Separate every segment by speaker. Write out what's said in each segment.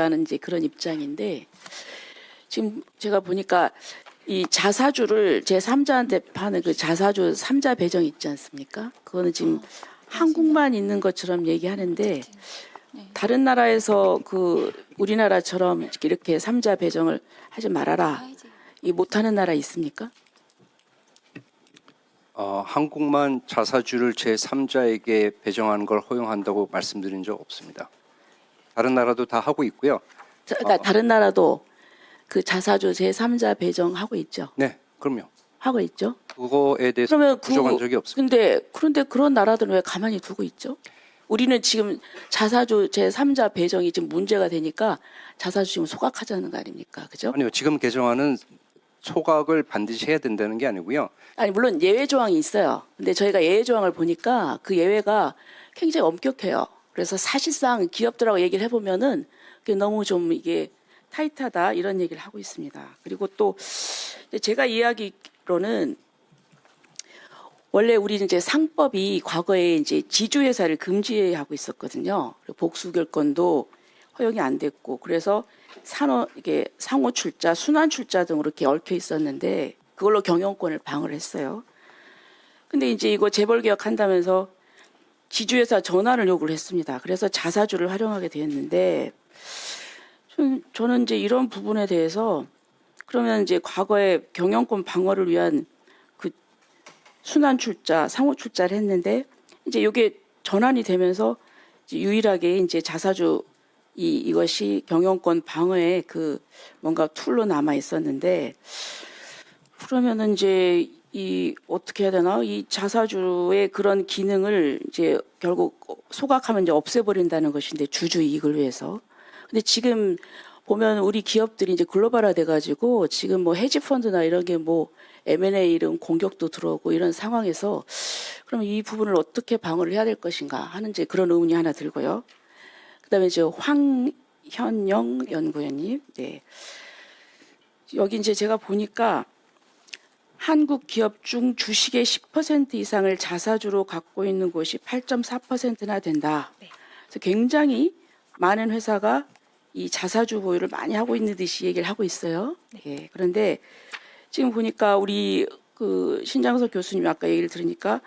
Speaker 1: 하는 이제 그런 입장인데 지금 제가 보니까 이 자사주를 제3자한테 파는 그 자사주 3자 배정 있지 않습니까? 그거는 지금 한국만 있는 것처럼 얘기하는데 다른 나라에서 그 우리나라처럼 이렇게 3자 배정을 하지 말아라. 이 못하는 나라 있습니까?
Speaker 2: 한국만 자사주를 제3자에게 배정하는 걸 허용한다고 말씀드린 적 없습니다. 다른 나라도 다 하고 있고요.
Speaker 1: 그러니까 다른 나라도 그 자사주 제3자 배정하고 있죠.
Speaker 2: 네, 그럼요.
Speaker 1: 하고 있죠.
Speaker 2: 그거에 대해서
Speaker 1: 그러면
Speaker 2: 부정한 적이 없습니다.
Speaker 1: 그런데 그런 나라들은 왜 가만히 두고 있죠? 우리는 지금 자사주 제3자 배정이 지금 문제가 되니까 자사주 지금 소각하자는 거 아닙니까? 그죠?
Speaker 2: 아니요, 지금 개정안은 소각을 반드시 해야 된다는 게 아니고요.
Speaker 1: 아니 물론 예외 조항이 있어요. 근데 저희가 예외 조항을 보니까 그 예외가 굉장히 엄격해요. 그래서 사실상 기업들하고 얘기를 해보면은 그게 너무 좀 이게 타이트하다 이런 얘기를 하고 있습니다. 그리고 또 제가 이야기로는 원래 우리는 이제 상법이 과거에 이제 지주회사를 금지하고 있었거든요. 복수결권도 허용이 안 됐고 그래서 이게 상호 출자, 순환 출자 등으로 이렇게 얽혀 있었는데 그걸로 경영권을 방어를 했어요. 근데 이제 이거 재벌 개혁한다면서 지주회사 전환을 요구를 했습니다. 그래서 자사주를 활용하게 되었는데 저는 이제 이런 부분에 대해서 그러면 이제 과거에 경영권 방어를 위한 그 순환 출자, 상호 출자를 했는데 이제 이게 전환이 되면서 이제 유일하게 이제 자사주 이것이 경영권 방어의 그 뭔가 툴로 남아 있었는데 그러면은 이제 이 어떻게 해야 되나 이 자사주의 그런 기능을 이제 결국 소각하면 이제 없애버린다는 것인데 주주 이익을 위해서. 근데 지금 보면 우리 기업들이 이제 글로벌화 돼가지고 지금 뭐 헤지펀드나 이런 게 뭐 M&A 이런 공격도 들어오고 이런 상황에서 그러면 이 부분을 어떻게 방어를 해야 될 것인가 하는 이제 그런 의문이 하나 들고요. 그다음에 이제 황현영 연구원님, 네. 여기 이제 제가 보니까 한국 기업 중 주식의 10% 이상을 자사주로 갖고 있는 곳이 8.4%나 된다. 그래서 굉장히 많은 회사가 이 자사주 보유를 많이 하고 있는 듯이 얘기를 하고 있어요. 예. 그런데 지금 보니까 우리 그 신장석 교수님 아까 얘기를 들으니까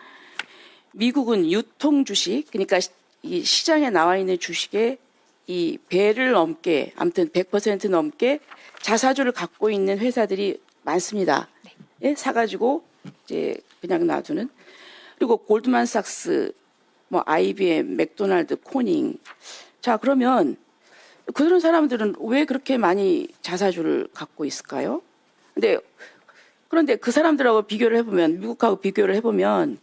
Speaker 1: 미국은 유통 주식, 그러니까 이 시장에 나와 있는 주식의 이 배를 넘게, 아무튼 100% 넘게 자사주를 갖고 있는 회사들이 많습니다. 예? 사가지고 이제 그냥 놔두는. 그리고 골드만삭스, 뭐 IBM, 맥도날드, 코닝. 자 그러면 그런 사람들은 왜 그렇게 많이 자사주를 갖고 있을까요? 그런데 그 사람들하고 비교를 해보면 미국하고 비교를 해보면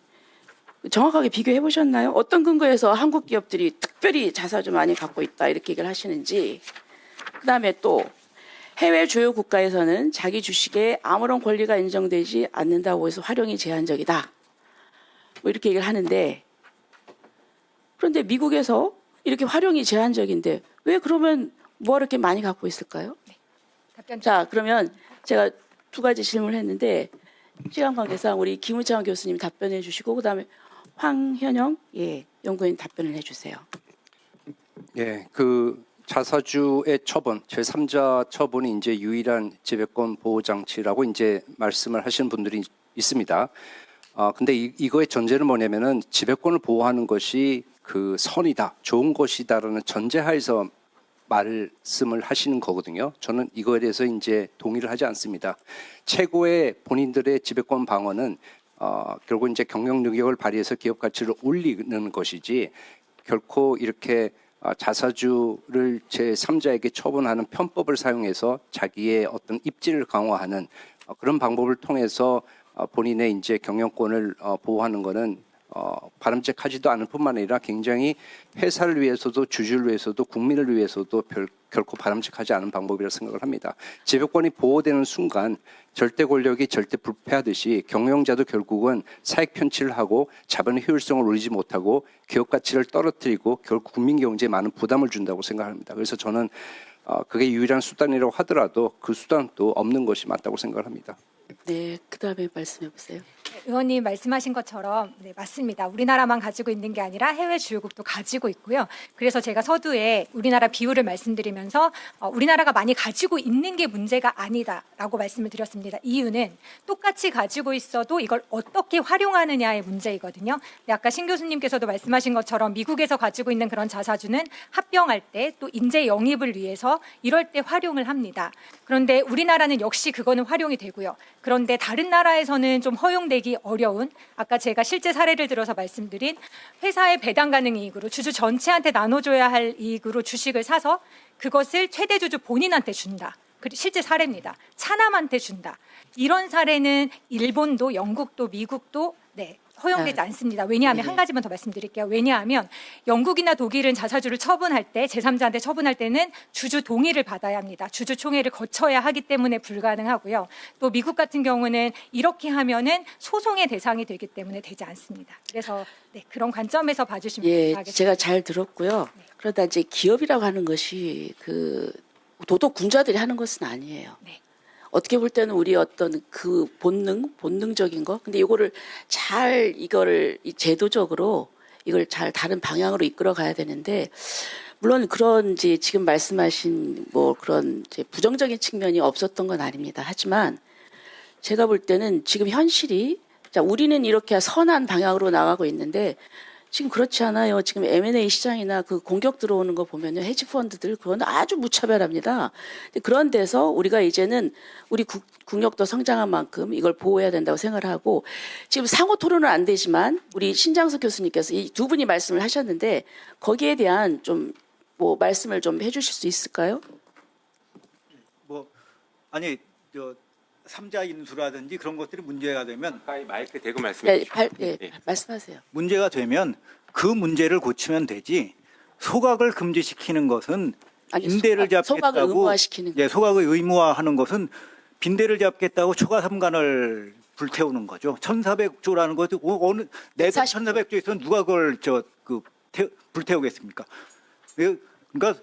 Speaker 1: 정확하게 비교해 보셨나요? 어떤 근거에서 한국 기업들이 특별히 자사주 많이 갖고 있다 이렇게 얘기를 하시는지. 그다음에 또 해외 주요 국가에서는 자기 주식에 아무런 권리가 인정되지 않는다고 해서 활용이 제한적이다. 뭐 이렇게 얘기를 하는데 그런데 미국에서 이렇게 활용이 제한적인데 왜 그러면 뭐 이렇게 많이 갖고 있을까요? 자 그러면 제가 두 가지 질문을 했는데 시간 관계상 우리 김우창 교수님 답변해 주시고 그다음에 황현영 연구員답변을 해주세요.
Speaker 2: 예, 그 자사주의 처분, 제3자 처분이 이제 유일한 지배권 보호 장치라고 이제 말씀을 하시는 분들이 있습니다. 근데 이거의 전제는 뭐냐면은 지배권을 보호하는 것이 그 선이다, 좋은 것이다라는 전제하에서 말씀을 하시는 거거든요. 저는 이거에 대해서 이제 동의를 하지 않습니다. 최고의 본인들의 지배권 방어는 결국 이제 경영 능력을 발휘해서 기업 가치를 올리는 것이지 결코 이렇게 자사주를 제3자에게 처분하는 편법을 사용해서 자기의 어떤 입지를 강화하는 그런 방법을 통해서 본인의 이제 경영권을 보호하는 것은 바람직하지도 않을 뿐만 아니라 굉장히 회사를 위해서도 주주를 위해서도 국민을 위해서도 결코 바람직하지 않은 방법이라고 생각을 합니다. 지배권이 보호되는 순간 절대 권력이 절대 불패하듯이 경영자도 결국은 사익 편취를 하고 자본의 효율성을 올리지 못하고 기업 가치를 떨어뜨리고 결국 국민 경제에 많은 부담을 준다고 생각합니다. 그래서 저는 그게 유일한 수단이라고 하더라도 그 수단도 없는 것이 맞다고 생각을 합니다.
Speaker 1: 네, 그다음에 말씀해 보세요.
Speaker 3: 의원님 말씀하신 것처럼 네, 맞습니다. 우리나라만 가지고 있는 게 아니라 해외 주요국도 가지고 있고요. 그래서 제가 서두에 우리나라 비율을 말씀드리면서 우리나라가 많이 가지고 있는 게 문제가 아니다라고 말씀을 드렸습니다. 이유는 똑같이 가지고 있어도 이걸 어떻게 활용하느냐의 문제이거든요. 근데 아까 신 교수님께서도 말씀하신 것처럼 미국에서 가지고 있는 그런 자사주는 합병할 때 또 인재 영입을 위해서 이럴 때 활용을 합니다. 그런데 우리나라는 역시 그거는 활용이 되고요. 그런데 다른 나라에서는 좀 허용되기 어려운 아까 제가 실제 사례를 들어서 말씀드린 회사의 배당 가능 이익으로 주주 전체한테 나눠줘야 할 이익으로 주식을 사서 그것을 최대 주주 본인한테 준다. 실제 사례입니다. 차남한테 준다. 이런 사례는 일본도 영국도 미국도 허용되지 않습니다. 왜냐하면 한 가지만 더 말씀드릴게요. 왜냐하면 영국이나 독일은 자사주를 처분할 때 제3자한테 처분할 때는 주주 동의를 받아야 합니다. 주주총회를 거쳐야 하기 때문에 불가능하고요. 또 미국 같은 경우는 이렇게 하면은 소송의 대상이 되기 때문에 되지 않습니다. 그래서 그런 관점에서 봐주시면 감사하겠습니다.
Speaker 1: 제가 잘 들었고요. 그러다 이제 기업이라고 하는 것이 그 도덕 군자들이 하는 것은 아니에요.
Speaker 3: 네.
Speaker 1: 어떻게 볼 때는 우리 어떤 그 본능적인 거. 근데 이거를 잘 이거를 제도적으로 이걸 잘 다른 방향으로 이끌어 가야 되는데 물론 그런 이제 지금 말씀하신 뭐 그런 이제 부정적인 측면이 없었던 건 아닙니다. 하지만 제가 볼 때는 지금 현실이 자, 우리는 이렇게 선한 방향으로 나가고 있는데 지금 그렇지 않아요. 지금 M&A 시장이나 그 공격 들어오는 거 보면요. 헤지 펀드들 그건 아주 무차별합니다. 그런 데서 우리가 이제는 우리 국력도 성장한 만큼 이걸 보호해야 된다고 생각을 하고 지금 상호 토론은 안 되지만 우리 신장석 교수님께서 이 두 분이 말씀을 하셨는데 거기에 대한 좀 뭐 말씀을 좀 해주실 수 있을까요?
Speaker 4: 아니 삼자 인수라든지 그런 것들이 문제가 되면
Speaker 5: 가까이 마이크 대고 말씀해 주시죠.
Speaker 1: 말씀하세요.
Speaker 4: 문제가 되면 그 문제를 고치면 되지 소각을 금지시키는 것은
Speaker 1: 아니,
Speaker 4: 빈대를
Speaker 1: 소각을
Speaker 4: 잡겠다고
Speaker 1: 의무화시키는
Speaker 4: 예, 소각을 의무화하는 것은 빈대를 잡겠다고 초과 삼간을 불태우는 거죠. 1,400조라는 것도 어느 내돈 1,400조 있으면 누가 그걸 불태우겠습니까? 그러니까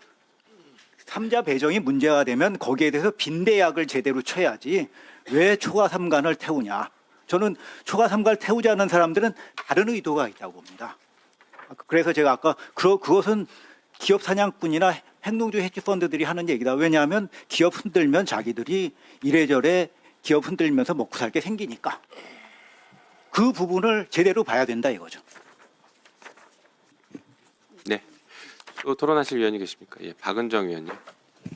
Speaker 4: 삼자 배정이 문제가 되면 거기에 대해서 빈대약을 제대로 쳐야지 왜 초과 삼간을 태우냐. 저는 초과 삼간을 태우지 않는 사람들은 다른 의도가 있다고 봅니다. 그래서 제가 아까 그것은 기업 사냥꾼이나 행동주의 헤지펀드들이 하는 얘기다. 왜냐하면 기업 흔들면 자기들이 이래저래 기업 흔들면서 먹고 살게 생기니까 그 부분을 제대로 봐야 된다 이거죠.
Speaker 5: 네. 또 토론하실 위원이 계십니까? 예, 박은정 위원님.